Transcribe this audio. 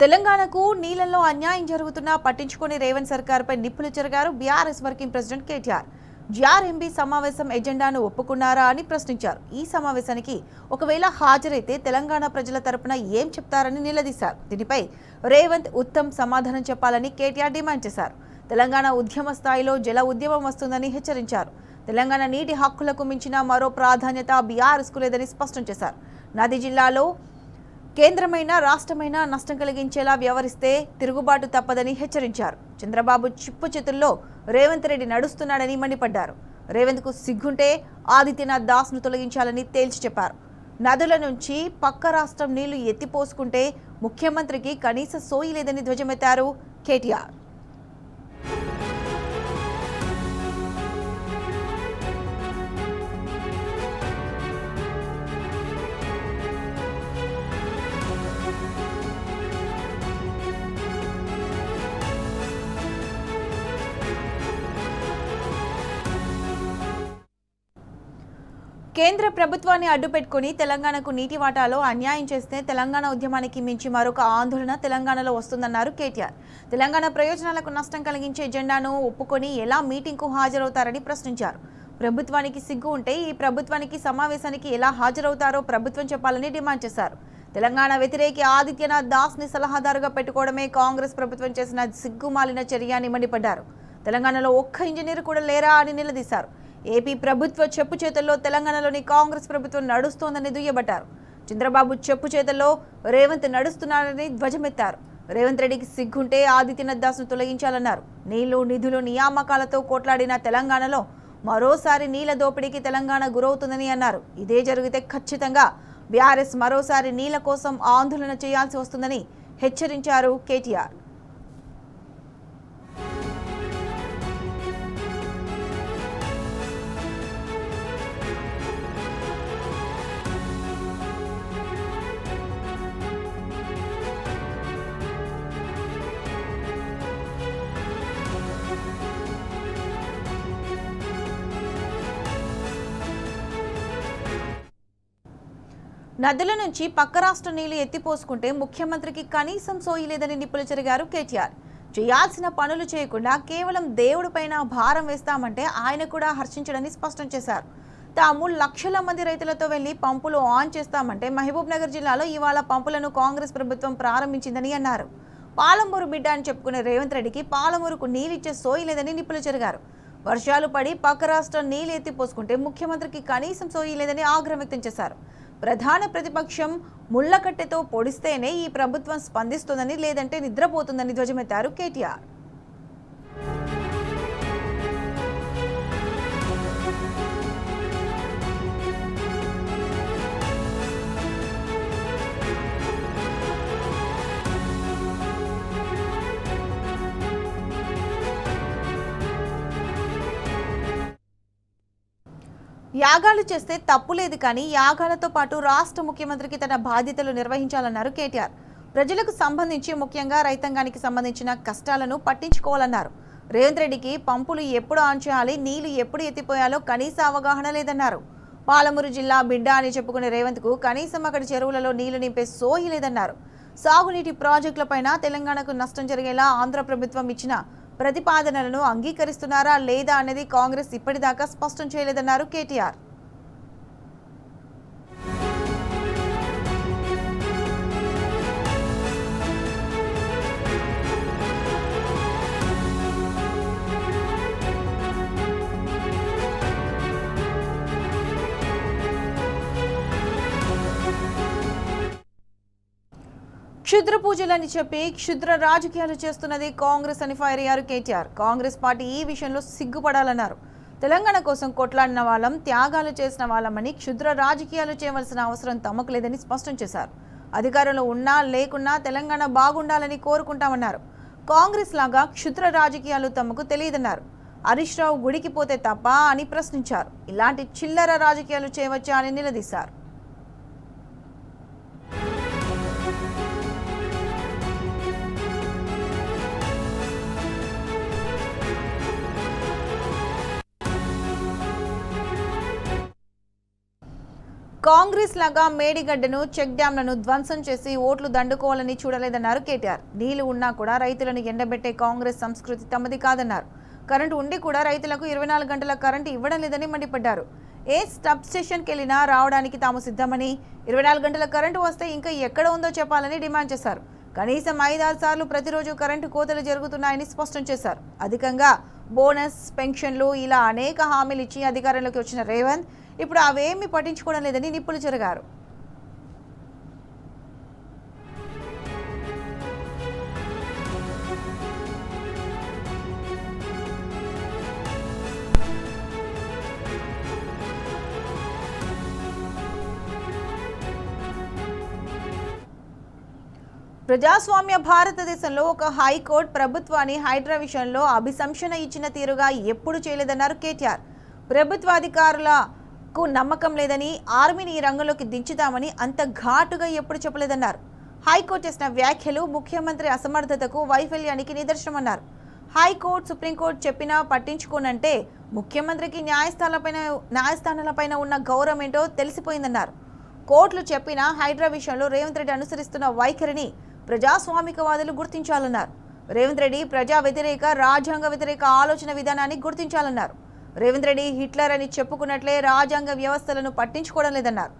తెలంగాణకు నీళ్లలో అన్యాయం జరుగుతున్నా పట్టించుకుని రేవంత్ సర్కార్పై నిప్పులు చెరిగారు BRS working president KTR. GRMB సమావేశం ఎజెండాను ఒప్పుకున్నారా అని ప్రశ్నించారు. ఈ సమావేశానికి ఒకవేళ హాజరైతే తెలంగాణ ప్రజల తరపున ఏం చెప్తారని నిలదీశారు. దీనిపై రేవంత్ ఉత్తమ్ సమాధానం చెప్పాలని కేటీఆర్ డిమాండ్ చేశారు. తెలంగాణ ఉద్యమ స్థాయిలో జల ఉద్యమం వస్తుందని హెచ్చరించారు. తెలంగాణ నీటి హక్కులకు మించిన మరో ప్రాధాన్యత బీఆర్ఎస్కు లేదని స్పష్టం చేశారు. నది జిల్లాలో కేంద్రమైన రాష్ట్రమైన నష్టం కలిగించేలా వ్యవహరిస్తే తిరుగుబాటు తప్పదని హెచ్చరించారు. చంద్రబాబు చిప్పు చేతుల్లో రేవంత్ రెడ్డి నడుస్తున్నాడని మండిపడ్డారు. రేవంత్కు సిగ్గుంటే ఆదిత్యనాథ్ దాస్ను తొలగించాలని తేల్చి చెప్పారు. నదుల నుంచి పక్క రాష్ట్రం నీళ్లు ఎత్తిపోసుకుంటే ముఖ్యమంత్రికి కనీస సోయి లేదని ధ్వజమెత్తారు కేటీఆర్. కేంద్ర ప్రభుత్వాన్ని అడ్డుపెట్టుకుని తెలంగాణకు నీటి వాటాలో అన్యాయం చేస్తే తెలంగాణ ఉద్యమానికి మించి మరొక ఆందోళన తెలంగాణలో వస్తుందన్నారు కేటీఆర్. తెలంగాణ ప్రయోజనాలకు నష్టం కలిగించే ఎజెండాను ఒప్పుకొని ఎలా మీటింగ్కు హాజరవుతారని ప్రశ్నించారు. ప్రభుత్వానికి సిగ్గు ఉంటే ఈ ప్రభుత్వానికి సమావేశానికి ఎలా హాజరవుతారో ప్రభుత్వం చెప్పాలని డిమాండ్ చేశారు. తెలంగాణ వ్యతిరేకి ఆదిత్యనాథ్ దాస్ని సలహాదారుగా పెట్టుకోవడమే కాంగ్రెస్ ప్రభుత్వం చేసిన సిగ్గుమాలిన చర్య అని మండిపడ్డారు. తెలంగాణలో ఒక్క ఇంజనీర్ కూడా లేరా అని నిలదీశారు. ఏపీ ప్రభుత్వ చెప్పు చేతుల్లో తెలంగాణలోని కాంగ్రెస్ ప్రభుత్వం నడుస్తోందని దుయ్యబట్టారు. చంద్రబాబు చెప్పు చేతుల్లో రేవంత్ నడుస్తున్నారని ధ్వజమెత్తారు. రేవంత్ రెడ్డికి సిగ్గుంటే ఆదిత్యనాథ్ దాస్ను తొలగించాలన్నారు. నీళ్లు నిధులు నియామకాలతో కొట్లాడిన తెలంగాణలో మరోసారి నీళ్ల దోపిడీకి తెలంగాణ గురవుతుందని అన్నారు. ఇదే జరిగితే ఖచ్చితంగా బీఆర్ఎస్ మరోసారి నీళ్ల కోసం ఆందోళన చేయాల్సి వస్తుందని హెచ్చరించారు కేటీఆర్. నదుల నుంచి పక్క రాష్ట్ర నీళ్లు ఎత్తిపోసుకుంటే ముఖ్యమంత్రికి కనీసం సోయి లేదని నిప్పులు చెరిగారు కేటీఆర్. చేయాల్సిన పనులు చేయకుండా కేవలం దేవుడిపైన భారం వేస్తామంటే ఆయన కూడా హర్షించడని స్పష్టం చేశారు. తాము లక్షల మంది రైతులతో వెళ్లి పంపులు ఆన్ చేస్తామంటే మహబూబ్ నగర్ జిల్లాలో ఇవాళ పంపులను కాంగ్రెస్ ప్రభుత్వం ప్రారంభించిందని అన్నారు. పాలమూరు బిడ్డ అని చెప్పుకునే రేవంత్ రెడ్డికి పాలమూరుకు నీళ్ళిచ్చే సోయి లేదని నిప్పులు చెరిగారు. వర్షాలు పడి పక్క రాష్ట్రం నీళ్లు ఎత్తిపోసుకుంటే ముఖ్యమంత్రికి కనీసం సోయి లేదని ఆగ్రహం వ్యక్తం చేశారు. ప్రధాన ప్రతిపక్షం ముళ్లకట్టెతో పొడిస్తేనే ఈ ప్రభుత్వం స్పందిస్తుందని, లేదంటే నిద్రపోతుందని ధ్వజమెత్తారు కేటీఆర్. యాగాలు చేస్తే తప్పు లేదు, కానీ యాగాలతో పాటు రాష్ట్ర ముఖ్యమంత్రికి తన బాధ్యతలు నిర్వహించాలన్నారు కేటీఆర్. ప్రజలకు సంబంధించి ముఖ్యంగా రైతాంగానికి సంబంధించిన కష్టాలను పట్టించుకోవాలన్నారు. రేవంత్ రెడ్డికి పంపులు ఎప్పుడు ఆన్ చేయాలి, నీళ్లు ఎప్పుడు ఎత్తిపోయాలో కనీస అవగాహన లేదన్నారు. పాలమూరు జిల్లా బిడ్డ అని చెప్పుకునే రేవంత్కు కనీసం అక్కడి చెరువులలో నీళ్లు నింపే సోయి లేదన్నారు. సాగునీటి ప్రాజెక్టులపైన తెలంగాణకు నష్టం జరిగేలా ఆంధ్ర ప్రభుత్వం ఇచ్చిన ప్రతిపాదనలను అంగీకరిస్తున్నారా లేదా అనేది కాంగ్రెస్ ఇప్పటిదాకా స్పష్టం చేయలేదన్నారు కేటీఆర్. క్షుద్ర పూజలని చెప్పి క్షుద్ర రాజకీయాలు చేస్తున్నది కాంగ్రెస్ అని ఫైర్ అయ్యారు కేటీఆర్. కాంగ్రెస్ పార్టీ ఈ విషయంలో సిగ్గుపడాలన్నారు. తెలంగాణ కోసం కొట్లాడిన వాళ్ళం, త్యాగాలు చేసిన వాళ్ళమని క్షుద్ర రాజకీయాలు చేయవలసిన అవసరం తమకు లేదని స్పష్టం చేశారు. అధికారంలో ఉన్నా లేకున్నా తెలంగాణ బాగుండాలని కోరుకుంటామన్నారు. కాంగ్రెస్ లాగా క్షుద్ర రాజకీయాలు తమకు తెలియదన్నారు. హరీష్ రావు గుడికి పోతే తప్ప అని ప్రశ్నించారు. ఇలాంటి చిల్లర రాజకీయాలు చేయవచ్చా అని నిలదీశారు. కాంగ్రెస్ లాగా మేడిగడ్డను చెక్ డ్యాంలను ధ్వంసం చేసి ఓట్లు దండుకోవాలని చూడలేదన్నారు కేటీఆర్. నీళ్లు ఉన్నా కూడా రైతులను ఎండబెట్టే కాంగ్రెస్ సంస్కృతి తమది కాదన్నారు. కరెంటు ఉండి కూడా రైతులకు 24 గంటల కరెంటు ఇవ్వడం లేదని మండిపడ్డారు. ఏ సబ్ స్టేషన్కి వెళ్ళినా రావడానికి తాము సిద్ధమని, 24 గంటల కరెంటు వస్తే ఇంకా ఎక్కడ ఉందో చెప్పాలని డిమాండ్ చేశారు. కనీసం 5-6 సార్లు ప్రతిరోజు కరెంటు కోతలు జరుగుతున్నాయని స్పష్టం చేశారు. అధికంగా బోనస్, పెన్షన్లు ఇలా అనేక హామీలు ఇచ్చి అధికారంలోకి వచ్చిన రేవంత్ ఇప్పుడు అవేమీ పట్టించుకోవడం లేదని నిప్పులు చెరిగారు. ప్రజాస్వామ్య భారతదేశంలో ఒక హైకోర్టు ప్రభుత్వాన్ని హైడ్రా విషయంలో అభిశంసన ఇచ్చిన తీరుగా ఎప్పుడు చేయలేదన్నారు కేటీఆర్. ప్రభుత్వాధికారులకు నమ్మకం లేదని, ఆర్మీని ఈ రంగంలోకి దించుతామని అంత ఘాటుగా ఎప్పుడు చెప్పలేదన్నారు. హైకోర్టు చేసిన వ్యాఖ్యలు ముఖ్యమంత్రి అసమర్థతకు, వైఫల్యానికి నిదర్శనమన్నారు. హైకోర్టు, సుప్రీంకోర్టు చెప్పినా పట్టించుకోనంటే ముఖ్యమంత్రికి న్యాయస్థానాలపైన ఉన్న గౌరవం ఏంటో తెలిసిపోయిందన్నారు. కోర్టులు చెప్పినా హైడ్రా విషయంలో రేవంత్ రెడ్డి అనుసరిస్తున్న వైఖరిని ప్రజాస్వామికవాదులు గుర్తించాలన్నారు. రేవంత్ రెడ్డి ప్రజా వ్యతిరేక, రాజ్యాంగ వ్యతిరేక ఆలోచన విధానాన్ని గుర్తించాలన్నారు. రేవంత్ రెడ్డి హిట్లర్ అని చెప్పుకున్నట్లే రాజ్యాంగ వ్యవస్థలను పట్టించుకోవడం లేదన్నారు.